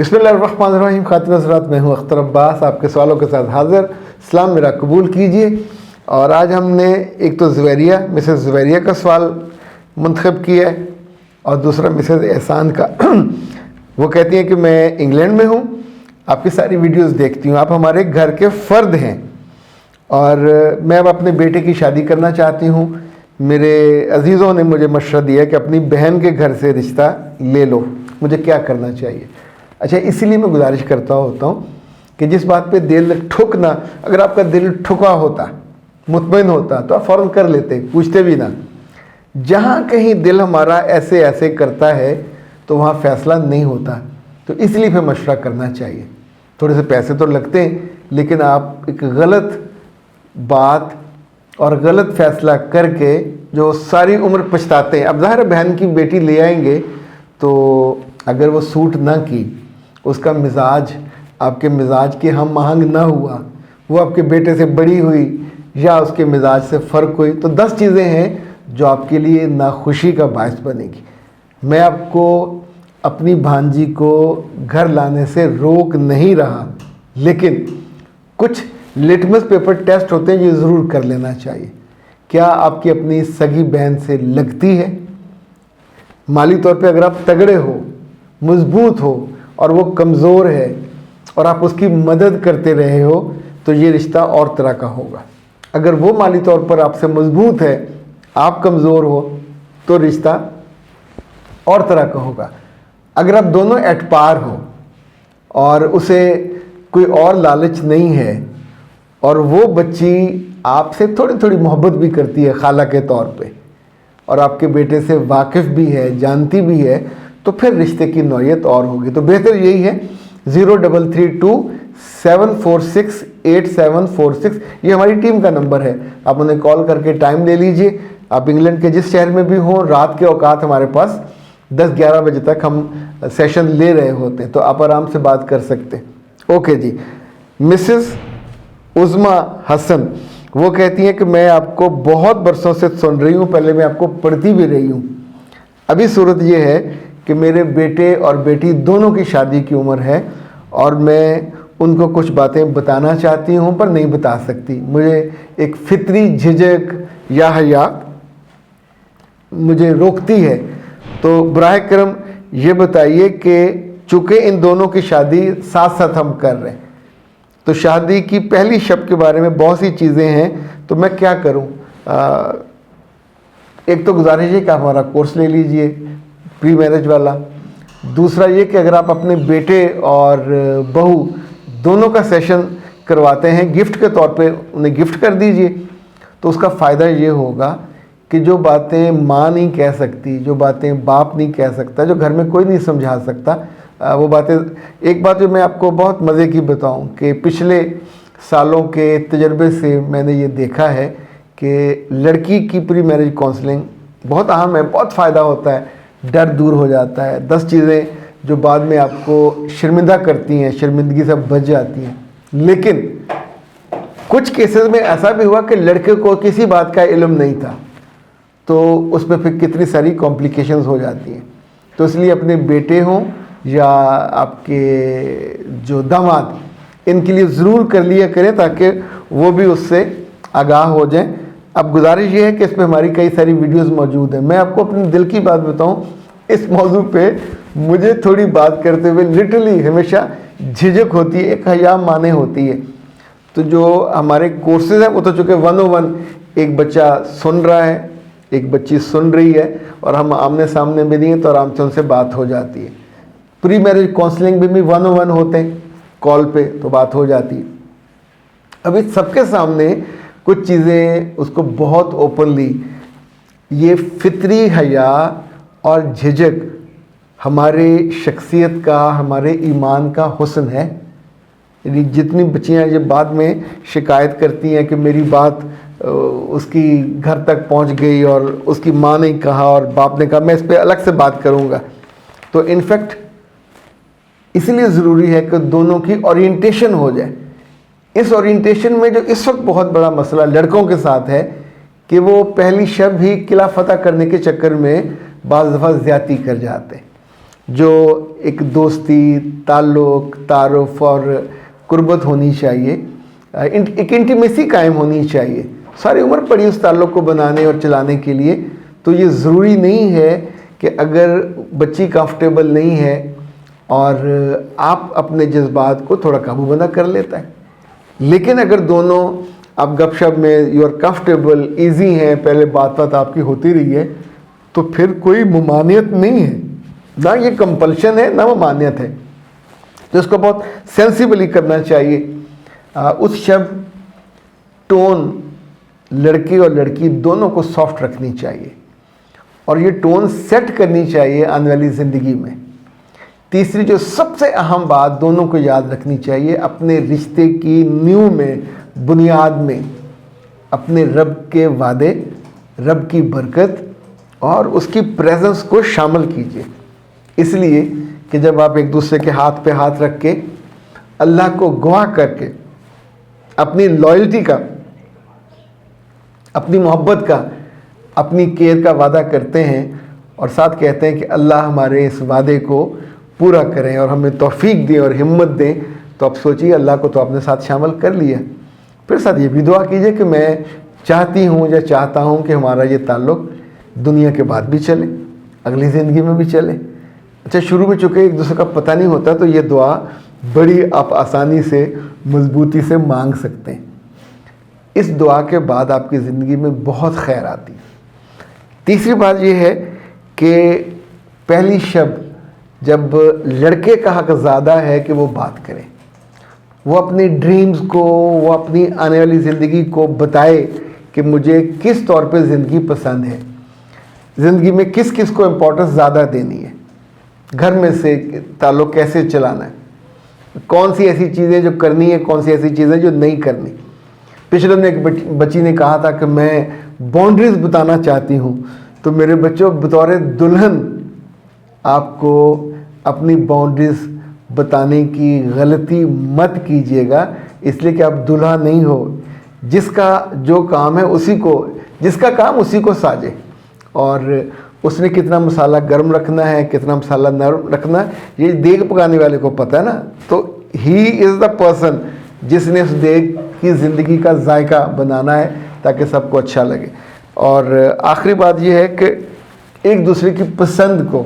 बिस्मिल्लाहिर्रहमानिर्रहीम। खातिन हज़रात, मैं हूँ अख्तर अब्बास, आपके सवालों के साथ हाज़िर। सलाम मेरा कबूल कीजिए। और आज हमने एक तो ज़ुवैरिया, मिसेस ज़ुवैरिया का सवाल मुंतखब किया है और दूसरा मिसेस एहसान का। वो कहती हैं कि मैं इंग्लैंड में हूँ, आपकी सारी वीडियोस देखती हूँ, आप हमारे घर के फ़र्द हैं और मैं अब अपने बेटे की शादी करना चाहती हूँ। मेरे अजीज़ों ने मुझे मशवरा दिया कि अपनी बहन के घर से रिश्ता ले लो, मुझे क्या करना चाहिए। अच्छा, इसीलिए मैं गुजारिश करता होता हूँ कि जिस बात पे दिल ठुकना, अगर आपका दिल ठुका होता, मुतमईन होता, तो आप फ़ौरन कर लेते, पूछते भी ना। जहाँ कहीं दिल हमारा ऐसे ऐसे करता है तो वहाँ फ़ैसला नहीं होता, तो इसलिए फिर मशवरा करना चाहिए। थोड़े से पैसे तो लगते हैं, लेकिन आप एक गलत बात और गलत फ़ैसला करके जो सारी उम्र पछताते हैं। अब ज़ाहिर बहन की बेटी ले आएंगे तो अगर वो सूट ना की, उसका मिजाज आपके मिजाज के हम आहंग ना हुआ, वो आपके बेटे से बड़ी हुई या उसके मिजाज से फ़र्क हुई, तो 10 चीज़ें हैं जो आपके लिए नाखुशी का बायस बनेगी। मैं आपको अपनी भांजी को घर लाने से रोक नहीं रहा, लेकिन कुछ लिटमस पेपर टेस्ट होते हैं, ये ज़रूर कर लेना चाहिए। क्या आपकी अपनी सगी बहन से लगती है? माली तौर पे अगर आप तगड़े हो, मजबूत हो और वो कमज़ोर है और आप उसकी मदद करते रहे हो, तो ये रिश्ता और तरह का होगा। अगर वो माली तौर पर आपसे मजबूत है, आप कमज़ोर हो, तो रिश्ता और तरह का होगा। अगर आप दोनों एट पार हो और उसे कोई और लालच नहीं है और वो बच्ची आपसे थोड़ी थोड़ी मोहब्बत भी करती है खाला के तौर पे और आपके बेटे से वाकिफ़ भी है, जानती भी है, तो फिर रिश्ते की नौयत और होगी। तो बेहतर यही है 0332-746-8746, ये हमारी टीम का नंबर है। आप उन्हें कॉल करके टाइम ले लीजिए। आप इंग्लैंड के जिस शहर में भी हों, रात के औकात हमारे पास 10-11 बजे तक हम सेशन ले रहे होते हैं, तो आप आराम से बात कर सकते हैं। ओके जी। मिसेस उज़मा हसन, वो कहती हैं कि मैं आपको बहुत बरसों से सुन रही हूँ, पहले मैं आपको पढ़ती भी रही हूँ। अभी सूरत ये है कि मेरे बेटे और बेटी दोनों की शादी की उम्र है और मैं उनको कुछ बातें बताना चाहती हूँ पर नहीं बता सकती। मुझे एक फितरी झिझक या हया मुझे रोकती है। तो बराह करम ये बताइए कि चूँकि इन दोनों की शादी साथ साथ हम कर रहे हैं, तो शादी की पहली शब के बारे में बहुत सी चीज़ें हैं, तो मैं क्या करूं। एक तो गुजारिश है कि आप हमारा कोर्स ले लीजिए, प्री मैरिज वाला। दूसरा ये कि अगर आप अपने बेटे और बहू दोनों का सेशन करवाते हैं, गिफ्ट के तौर पे उन्हें गिफ्ट कर दीजिए, तो उसका फ़ायदा ये होगा कि जो बातें माँ नहीं कह सकती, जो बातें बाप नहीं कह सकता, जो घर में कोई नहीं समझा सकता, वो बातें। एक बात जो मैं आपको बहुत मज़े की बताऊं कि पिछले सालों के तजर्बे से मैंने ये देखा है कि लड़की की प्री मैरिज काउंसलिंग बहुत अहम है, बहुत फ़ायदा होता है, डर दूर हो जाता है। 10 चीज़ें जो बाद में आपको शर्मिंदा करती हैं, शर्मिंदगी से बच जाती हैं। लेकिन कुछ केसेस में ऐसा भी हुआ कि लड़के को किसी बात का इल्म नहीं था, तो उसमें फिर कितनी सारी कॉम्प्लिकेशंस हो जाती हैं। तो इसलिए अपने बेटे हों या आपके जो दामाद, इनके लिए ज़रूर कर लिया करें ताकि वो भी उससे आगाह हो जाएं। अब गुजारिश ये है कि इसमें हमारी कई सारी वीडियोस मौजूद हैं। मैं आपको अपने दिल की बात बताऊं, इस मौजू पे मुझे थोड़ी बात करते हुए लिटरली हमेशा झिझक होती है, एक हया माने होती है। तो जो हमारे कोर्सेज हैं वो तो चूँकि 101, एक बच्चा सुन रहा है, एक बच्ची सुन रही है और हम आमने सामने में नहीं हैं, तो आराम से उनसे बात हो जाती है। प्री मैरिज काउंसलिंग में भी 101 होते हैं, कॉल पे तो बात हो जाती है। अभी सबके सामने कुछ चीज़ें उसको बहुत ओपनली, ये फितरी हया और झिझक हमारे शख्सियत का, हमारे ईमान का हुस्न है। यानी जितनी बच्चियाँ ये बाद में शिकायत करती हैं कि मेरी बात उसकी घर तक पहुंच गई और उसकी माँ ने कहा और बाप ने कहा, मैं इस पर अलग से बात करूंगा। तो इनफैक्ट इसलिए ज़रूरी है कि दोनों की ओरिएंटेशन हो जाए। इस ओरिएंटेशन में जो इस वक्त बहुत बड़ा मसला लड़कों के साथ है कि वो पहली शब ही किला फतह करने के चक्कर में बाज़ दफ़ा ज़्यादती कर जाते हैं। जो एक दोस्ती, ताल्लुक़, तारुफ़ और कुर्बत होनी चाहिए, एक इंटीमेसी कायम होनी चाहिए। सारी उम्र पड़ी उस ताल्लुक़ को बनाने और चलाने के लिए। तो ये ज़रूरी नहीं है कि अगर बच्ची कंफर्टेबल नहीं है और आप अपने जज्बात को थोड़ा काबूबंदा कर लेता है, लेकिन अगर दोनों आप गपशप में यू आर कंफर्टेबल, ईजी हैं, पहले बात आपकी होती रही है, तो फिर कोई ममानियत नहीं है, ना ये कंपल्शन है ना ममानियत है। तो इसको बहुत सेंसिबली करना चाहिए। उस शब्द टोन लड़के और लड़की दोनों को सॉफ्ट रखनी चाहिए और ये टोन सेट करनी चाहिए आने वाली ज़िंदगी में। तीसरी जो सबसे अहम बात दोनों को याद रखनी चाहिए, अपने रिश्ते की नींव में, बुनियाद में अपने रब के वादे, रब की बरकत और उसकी प्रेजेंस को शामिल कीजिए। इसलिए कि जब आप एक दूसरे के हाथ पे हाथ रख के अल्लाह को गवाह करके अपनी लॉयल्टी का, अपनी मोहब्बत का, अपनी केयर का वादा करते हैं और साथ कहते हैं कि अल्लाह हमारे इस वादे को पूरा करें और हमें तौफीक दें और हिम्मत दें, तो आप सोचिए अल्लाह को तो आपने साथ शामिल कर लिया। फिर साथ ये भी दुआ कीजिए कि मैं चाहती हूँ या चाहता हूँ कि हमारा ये ताल्लुक़ दुनिया के बाद भी चले, अगली ज़िंदगी में भी चले। अच्छा, शुरू में चूँकि एक दूसरे का पता नहीं होता तो ये दुआ बड़ी आप आसानी से, मजबूती से मांग सकते हैं। इस दुआ के बाद आपकी ज़िंदगी में बहुत खैर आती है। तीसरी बात यह है कि पहली शब्द जब लड़के का हक ज़्यादा है कि वो बात करे, वो अपनी ड्रीम्स को, वो अपनी आने वाली ज़िंदगी को बताए कि मुझे किस तौर पे ज़िंदगी पसंद है, ज़िंदगी में किस किस को इम्पोर्टेंस ज़्यादा देनी है, घर में से ताल्लुक़ कैसे चलाना है, कौन सी ऐसी चीज़ें जो करनी है, कौन सी ऐसी चीज़ें जो नहीं करनी। पिछले दिन एक बच्ची ने कहा था कि मैं बाउंड्रीज़ बताना चाहती हूँ। तो मेरे बच्चों, बतौर दुल्हन आपको अपनी बाउंड्रीज़ बताने की गलती मत कीजिएगा, इसलिए कि आप दूल्हा नहीं हो। जिसका जो काम है उसी को, जिसका काम उसी को साजे, और उसने कितना मसाला गर्म रखना है, कितना मसाला नरम रखना है, ये देग पकाने वाले को पता है ना। तो ही इज़ द पर्सन जिसने उस देग की ज़िंदगी का जायका बनाना है ताकि सबको अच्छा लगे। और आखिरी बात यह है कि एक दूसरे की पसंद को,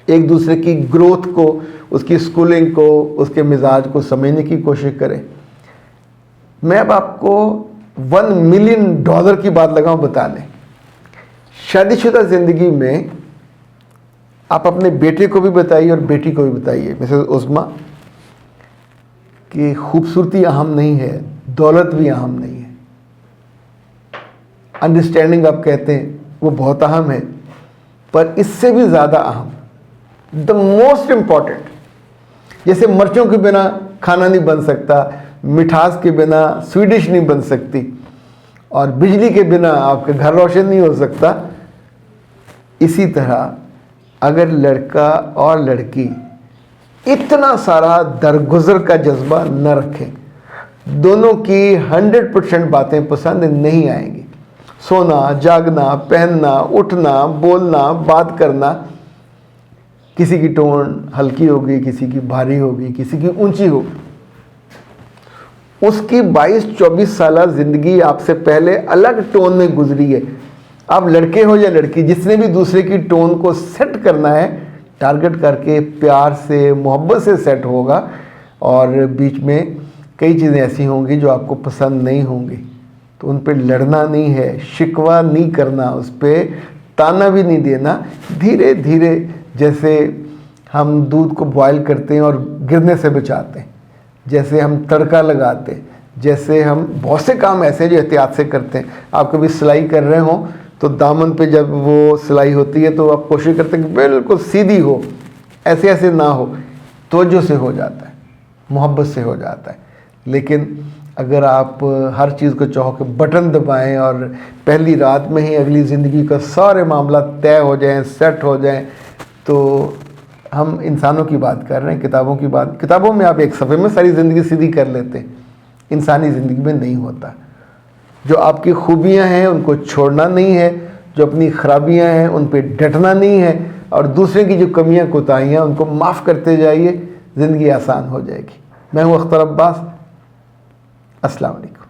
एक दूसरे की ग्रोथ को, उसकी स्कूलिंग को, उसके मिजाज को समझने की कोशिश करें। मैं अब आपको $1 मिलियन की बात लगाऊं बताने। शादीशुदा ज़िंदगी में आप अपने बेटे को भी बताइए और बेटी को भी बताइए, मिसेस उस्मा, कि खूबसूरती अहम नहीं है, दौलत भी अहम नहीं है। अंडरस्टैंडिंग आप कहते हैं वो बहुत अहम है, पर इससे भी ज़्यादा अहम, द मोस्ट इम्पॉर्टेंट, जैसे मिर्चों के बिना खाना नहीं बन सकता, मिठास के बिना स्वीडिश नहीं बन सकती, और बिजली के बिना आपके घर रोशन नहीं हो सकता, इसी तरह अगर लड़का और लड़की इतना सारा दरगुजर का जज्बा न रखें, दोनों की 100% बातें पसंद नहीं आएंगी। सोना, जागना, पहनना, उठना, बोलना, बात करना, किसी की टोन हल्की होगी, किसी की भारी होगी, किसी की ऊंची होगी। उसकी 22-24 साल ज़िंदगी आपसे पहले अलग टोन में गुजरी है। आप लड़के हो या लड़की, जिसने भी दूसरे की टोन को सेट करना है, टारगेट करके प्यार से, मोहब्बत से सेट होगा, और बीच में कई चीज़ें ऐसी होंगी जो आपको पसंद नहीं होंगी, तो उन पे लड़ना नहीं है, शिकवा नहीं करना, उस पर ताना भी नहीं देना। धीरे धीरे, जैसे हम दूध को बॉयल करते हैं और गिरने से बचाते हैं, जैसे हम तड़का लगाते हैं, जैसे हम बहुत से काम ऐसे हैं जो एहतियात से करते हैं। आप कभी सिलाई कर रहे हो तो दामन पे जब वो सिलाई होती है तो आप कोशिश करते हैं कि बिल्कुल सीधी हो, ऐसे ऐसे ना हो, तवज्जो से हो जाता है, मोहब्बत से हो जाता है। लेकिन अगर आप हर चीज़ को चाहो कि बटन दबाएं और पहली रात में ही अगली ज़िंदगी का सारे मामला तय हो जाएं, सेट हो जाएं, तो हम इंसानों की बात कर रहे हैं, किताबों की बात। किताबों में आप एक सफ़े में सारी ज़िंदगी सीधी कर लेते हैं, इंसानी ज़िंदगी में नहीं होता। जो आपकी खूबियां हैं उनको छोड़ना नहीं है, जो अपनी खराबियां हैं उन पे डटना नहीं है, और दूसरे की जो कमियां कोताहियाँ उनको माफ़ करते जाइए, ज़िंदगी आसान हो जाएगी। मैं हूँ अख्तर अब्बास। अस्सलाम वालेकुम।